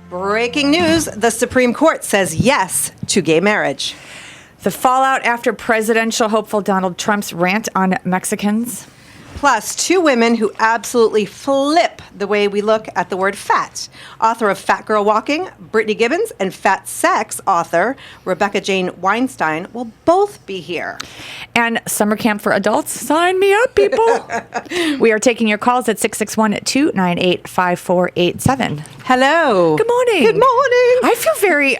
Breaking news, the Supreme Court says yes to gay marriage. The fallout after presidential hopeful Donald Trump's rant on Mexicans. Plus, two women who absolutely flip the way we look at the word fat. Author of Fat Girl Walking, Brittany Gibbons, and Fat Sex author Rebecca Jane Weinstein will both be here. And summer camp for adults. Sign me up, people. We are taking your calls at 661-298-5487. Hello. Good morning. Good morning. I feel very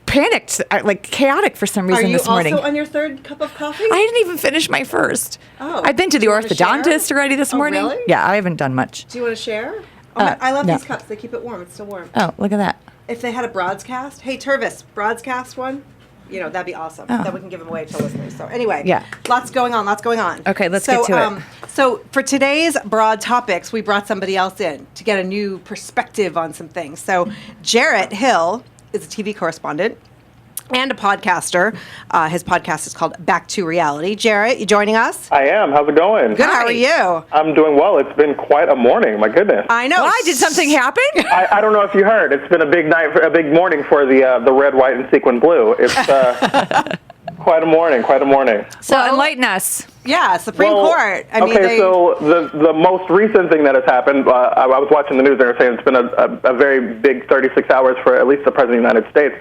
panicked, like chaotic for some reason this morning. Are you also on your third cup of coffee? I didn't even finish my first. Oh. I've been to the orthodontist already this morning. Really? Yeah, I haven't done much. Do you want to share? I love no. these cups. They keep it warm. It's still warm. Oh, look at that. If they had a Broadscast, hey, Tervis, Broadscast one, that'd be awesome. Oh. Then we can give them away to listeners. So anyway, Yeah. lots going on. Okay, let's get to it. So for today's broad topics, we brought somebody else in to get a new perspective on some things. So Jarrett Hill is a TV correspondent and a podcaster. His podcast is called Back to Reality. Jarrett, you joining us? I am. How's it going? Good. How are you? I'm doing well. It's been quite a morning. My goodness. I know. Why? Did something happen? I don't know if you heard. It's been a big night, a big morning for the red, white, and sequin blue. It's quite a morning. Quite a morning. So enlighten us. Yeah, Supreme Court. So the most recent thing that has happened, I was watching the news and they were saying it's been a very big 36 hours for at least the President of the United States.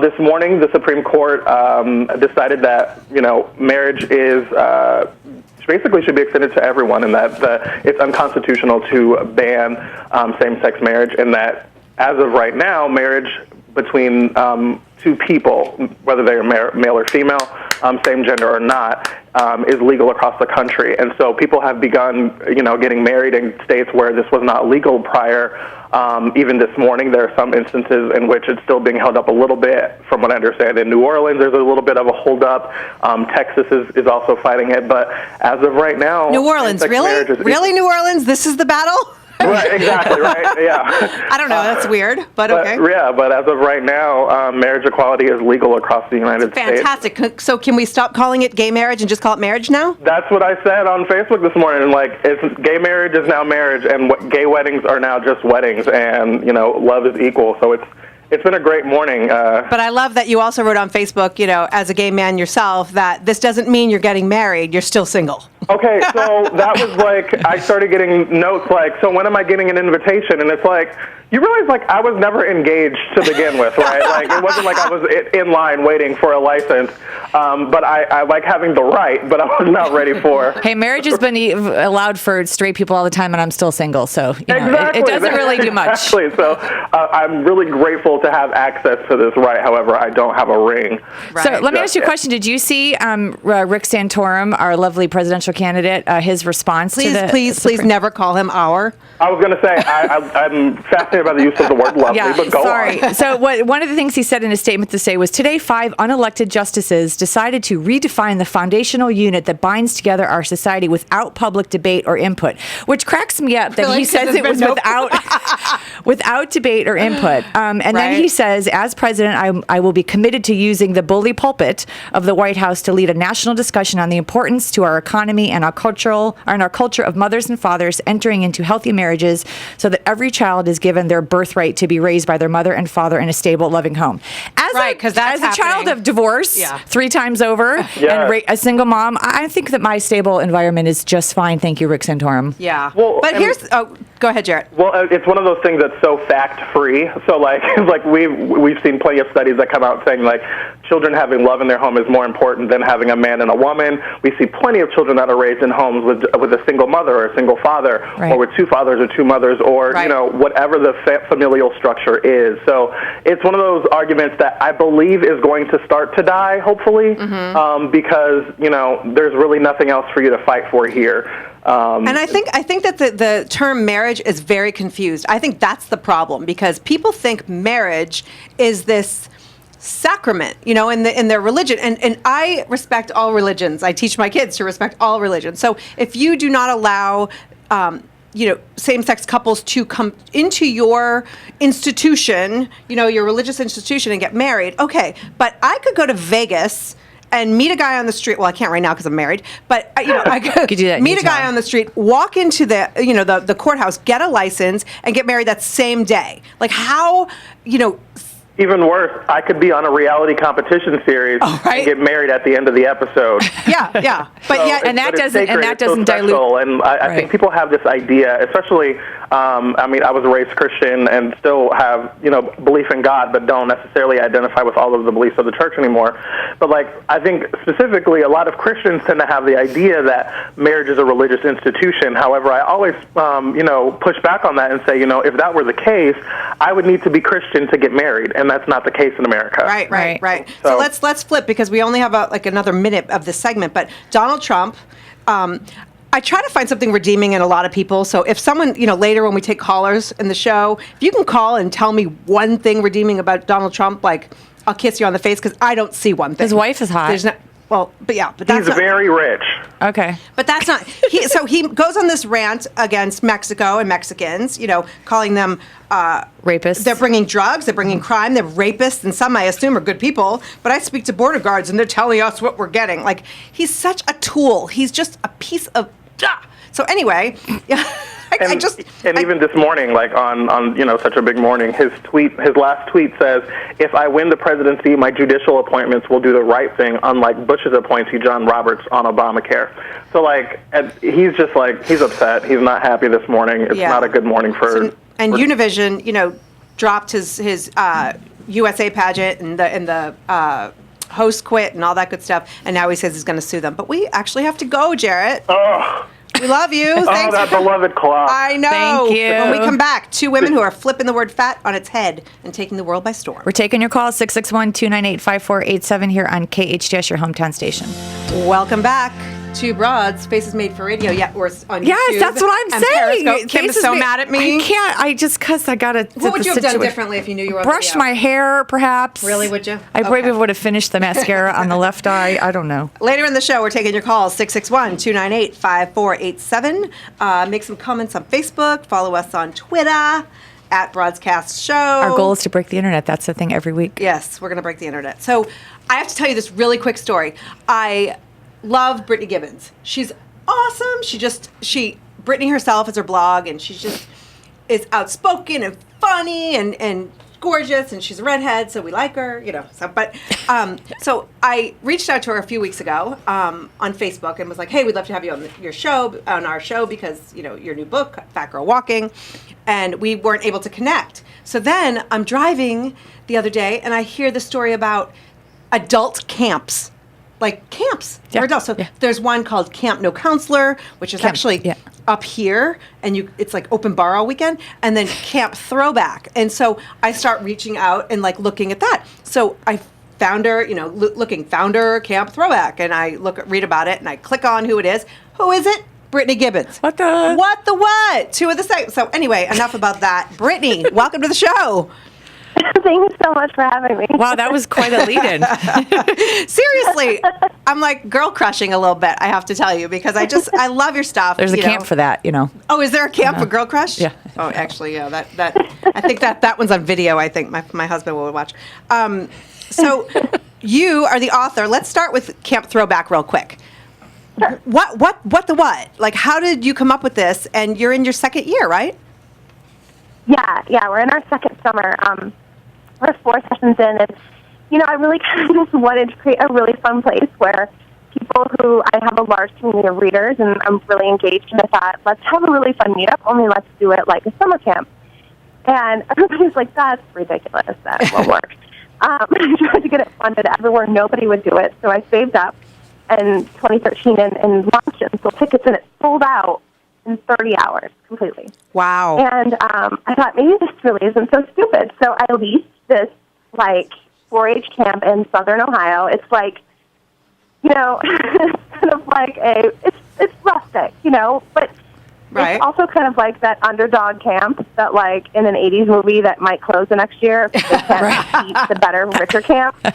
This morning, the Supreme Court decided that, marriage is basically should be extended to everyone, and that it's unconstitutional to ban same-sex marriage, and that as of right now, marriage between two people, whether they're male or female, same gender or not, is legal across the country. And so people have begun, getting married in states where this was not legal prior. Even this morning, there are some instances in which it's still being held up a little bit. From what I understand, in New Orleans, there's a little bit of a holdup. Texas is also fighting it. But as of right now, New Orleans, really? Really, New Orleans? This is the battle? Right, exactly, right, yeah. I don't know, that's weird, but okay. Yeah, but as of right now, marriage equality is legal across the United States. Fantastic. So can we stop calling it gay marriage and just call it marriage now? That's what I said on Facebook this morning. Gay marriage is now marriage, and gay weddings are now just weddings, and, love is equal. So it's been a great morning. But I love that you also wrote on Facebook, as a gay man yourself, that this doesn't mean you're getting married, you're still single. Okay, so that was I started getting notes so when am I getting an invitation? And it's you realize I was never engaged to begin with, right? It wasn't like I was in line waiting for a license, but I like having the right, but I was not ready for. Hey, marriage has been allowed for straight people all the time, and I'm still single, so exactly. It doesn't really do much. Exactly, so I'm really grateful to have access to this right. However, I don't have a ring. Right. So let me ask you a question. Did you see Rick Santorum, our lovely presidential candidate, his response to the Please never call him our. I was going to say, I'm fascinated by the use of the word lovely, but go on. So one of the things he said in his statement to say was, today 5 unelected justices decided to redefine the foundational unit that binds together our society without public debate or input, which cracks me up that he says it was without debate or input. Then he says, as president, I will be committed to using the bully pulpit of the White House to lead a national discussion on the importance to our economy and our culture of mothers and fathers entering into healthy marriages so that every child is given their birthright to be raised by their mother and father in a stable, loving home. As a child of divorce 3 times over and a single mom, I think that my stable environment is just fine. Thank you, Rick Santorum. Yeah. Well, but go ahead, Jarrett. Well, it's one of those things that's so fact-free. So, we've seen plenty of studies that come out saying, children having love in their home is more important than having a man and a woman. We see plenty of children that are raised in homes with a single mother or a single father, or with 2 fathers or 2 mothers, or whatever the familial structure is. So it's one of those arguments that I believe is going to start to die, hopefully, because there's really nothing else for you to fight for here. And I think that the term marriage is very confused. I think that's the problem, because people think marriage is this sacrament, in their religion. And I respect all religions. I teach my kids to respect all religions. So if you do not allow same-sex couples to come into your institution, your religious institution, and get married, okay. But I could go to Vegas and meet a guy on the street. Well, I can't right now because I'm married, but I could do that meet a anytime. guy on the street, walk into the courthouse, get a license, and get married that same day. Like how, Even worse, I could be on a reality competition series right. and get married at the end of the episode. Yeah. But So yet, and that but it's doesn't- and sacred, that it's so doesn't dilute- special, And I Right. think people have this idea, especially, I was raised Christian and still have, belief in God, but don't necessarily identify with all of the beliefs of the church anymore. But, I think specifically a lot of Christians tend to have the idea that marriage is a religious institution. However, I always, push back on that and say, if that were the case, I would need to be Christian to get married, and that's not the case in America. Right. So let's flip because we only have another minute of this segment. But Donald Trump, I try to find something redeeming in a lot of people. So if someone, later when we take callers in the show, if you can call and tell me one thing redeeming about Donald Trump, I'll kiss you on the face because I don't see one thing. His wife is hot. There's not. Well, but that's He's not, very rich. Okay. But that's not. So he goes on this rant against Mexico and Mexicans, calling them Rapists. They're bringing drugs. They're bringing crime. They're rapists, and some I assume are good people. But I speak to border guards, and they're telling us what we're getting. He's such a tool. He's just a piece of. So anyway, Even this morning, on such a big morning, his last tweet says, "If I win the presidency, my judicial appointments will do the right thing, unlike Bush's appointee John Roberts on Obamacare." So he's just he's upset. He's not happy this morning. It's not a good morning for. And Univision, dropped his USA pageant and the host quit and all that good stuff, and now he says he's going to sue them. But we actually have to go, Jarrett. Oh. We love you. Thanks that beloved clock. I know. Thank you. When we come back, two women who are flipping the word fat on its head and taking the world by storm. We're taking your calls, 661-298-5487 here on KHTS, your hometown station. Welcome back to Broads, Faces Made for Radio. Yeah, we're on YouTube. Yes, that's what I'm and saying. Periscope. Kim is so mad at me. I can't. Because I got to. What would you have done differently if you knew you were on Brushed video? my hair, perhaps. Really, would you? I Okay. maybe would have finished the mascara on the left eye. I don't know. Later in the show, we're taking your calls, 661-298-5487. Make some comments on Facebook. Follow us on Twitter, @Broadscast Show. Our goal is to break the internet. That's the thing every week. Yes, we're going to break the internet. So I have to tell you this really quick story. I love Brittany Gibbons. She's awesome. Brittany herself is her blog, and she just is outspoken and funny and gorgeous, and she's a redhead, so we like her, so I reached out to her a few weeks ago on Facebook and was like, hey, we'd love to have you on our show because, your new book, Fat Girl Walking, and we weren't able to connect. So then I'm driving the other day, and I hear the story about adult camps. Camps for adults. So there's one called Camp No Counselor, which is up here, and it's open bar all weekend, and then Camp Throwback. And so I start reaching out and looking at that. So I found her, looking founder Camp Throwback, and I read about it, and I click on who it is. Who is it? Brittany Gibbons. What the? What the what? Two of the same. So anyway, enough about that. Brittany, welcome to the show. Thank you so much for having me. Wow, that was quite a lead-in. Seriously, I'm girl crushing a little bit, I have to tell you, because I love your stuff. There's a camp for that, Oh, is there a camp for girl crush? Yeah. Oh, actually, yeah. That I think that one's on video. I think my husband will watch. So you are the author. Let's start with Camp Throwback real quick. Sure. What the what? How did you come up with this? And you're in your second year, right? Yeah, we're in our second summer. We're 4 sessions in, and, I really kind of just wanted to create a really fun place where people who, I have a large community of readers, and I'm really engaged, and I thought, let's have a really fun meetup, only let's do it like a summer camp. And everybody's like, that's ridiculous, that won't work. I tried to get it funded everywhere, nobody would do it, so I saved up in 2013 and launched it and sold tickets, and it sold out in 30 hours completely. Wow. And I thought, maybe this really isn't so stupid. So I leased this, 4-H camp in southern Ohio. It's kind of it's rustic, but Right. it's also kind of like that underdog camp that, in an 80s movie that might close the next year if they can't beat the better, richer camp. In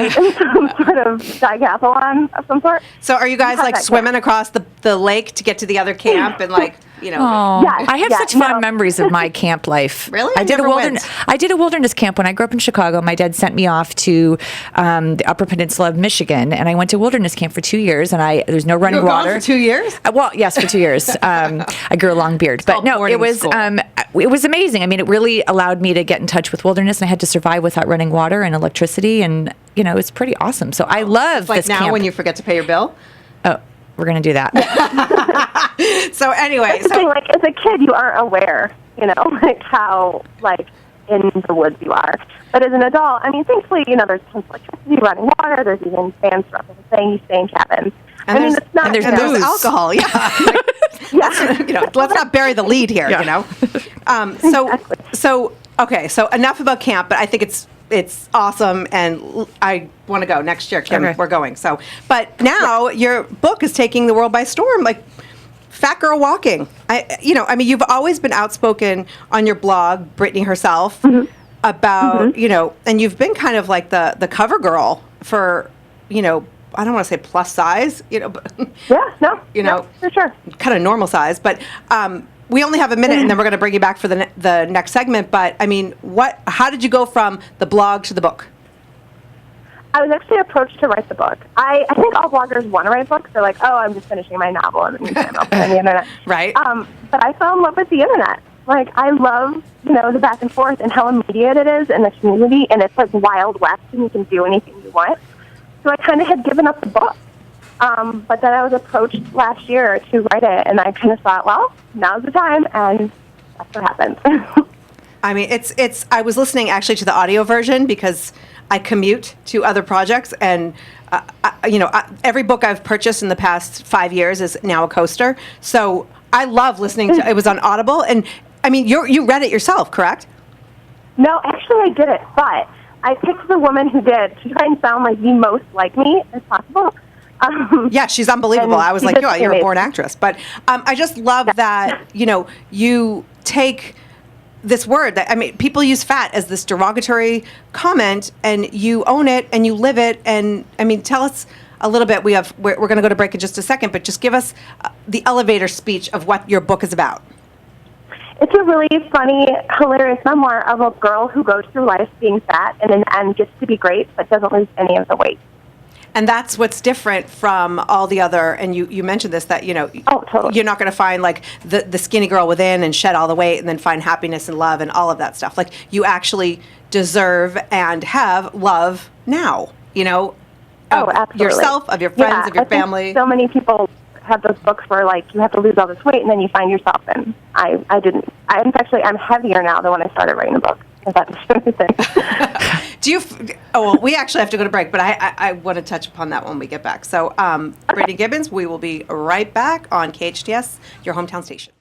some sort of decathlon of some sort. So are you guys How's that swimming across the lake to get to the other camp and you know. Oh, Yes, I have yeah, such fun no. memories of my camp life. Really? I did a never wilderness. went. I did a wilderness camp when I grew up in Chicago. My dad sent me off to the Upper Peninsula of Michigan, and I went to wilderness camp for 2 years. And there's no running You were gone water for 2 years? Well, yes, for 2 years. I grew a long beard, but called no, boarding it was school. it was amazing. I mean, it really allowed me to get in touch with wilderness, and I had to survive without running water and electricity, and it's pretty awesome. So I love It's like this now camp. when you forget to pay your bill. Oh, we're gonna do that. So anyway, That's the thing, like, as a kid, you aren't aware, like, how, like, in the woods you are. But as an adult, I mean, thankfully, there's tons of electricity, running water, there's even fans for everything, saying you stay in cabins. And I mean, there's- it's not, and there's and there's booze. alcohol. Yeah. yeah. Let's not bury the lead here. Exactly. So enough about camp, but I think it's awesome, and I want to go next year, Kim. Okay. We're going. So, but now your book is taking the world by storm, like Fat Girl Walking. I mean, you've always been outspoken on your blog, Brittany herself, about and you've been kind of like the cover girl for I don't want to say plus size, but Yeah, no, know, for sure. kind of normal size. But we only have a minute, and then we're going to bring you back for the next segment. But I mean, how did you go from the blog to the book? I was actually approached to write the book. I think all bloggers want to write books. They're like, oh, I'm just finishing my novel, in the meantime, I'll put it on the internet. Right. But I fell in love with the internet. Like, I love, the back and forth and how immediate it is in the community, and it's like Wild West, and you can do anything you want. So I kind of had given up the book. But then I was approached last year to write it, and I kind of thought, well, now's the time, and that's what happened. I mean, I was listening actually to the audio version because I commute to other projects, and every book I've purchased in the past 5 years is now a coaster. So I love listening to. It was on Audible, and I mean, you read it yourself, correct? No, actually I didn't, but I picked the woman who did to try and sound like the most like me as possible. Yeah, she's unbelievable. And I was she like, did you're a amazing. born actress. But I just love that, you take this word that, I mean, people use fat as this derogatory comment, and you own it and you live it. And I mean, tell us a little bit. We're going to go to break in just a second, but just give us the elevator speech of what your book is about. It's a really funny, hilarious memoir of a girl who goes through life being fat and in the end gets to be great but doesn't lose any of the weight. And that's what's different from all the other, and you mentioned this, that, Oh, totally. you're not going to find like the skinny girl within and shed all the weight and then find happiness and love and all of that stuff. Like, you actually deserve and have love now, Oh, absolutely. yourself, of your friends, of your I think family. so many people have those books where, like, you have to lose all this weight and then you find yourself, and I didn't. I'm heavier now than when I started writing the book. If that makes any sense. Do you? Well, we actually have to go to break, but I want to touch upon that when we get back. So, Brittany Gibbons, we will be right back on KHTS, your hometown station.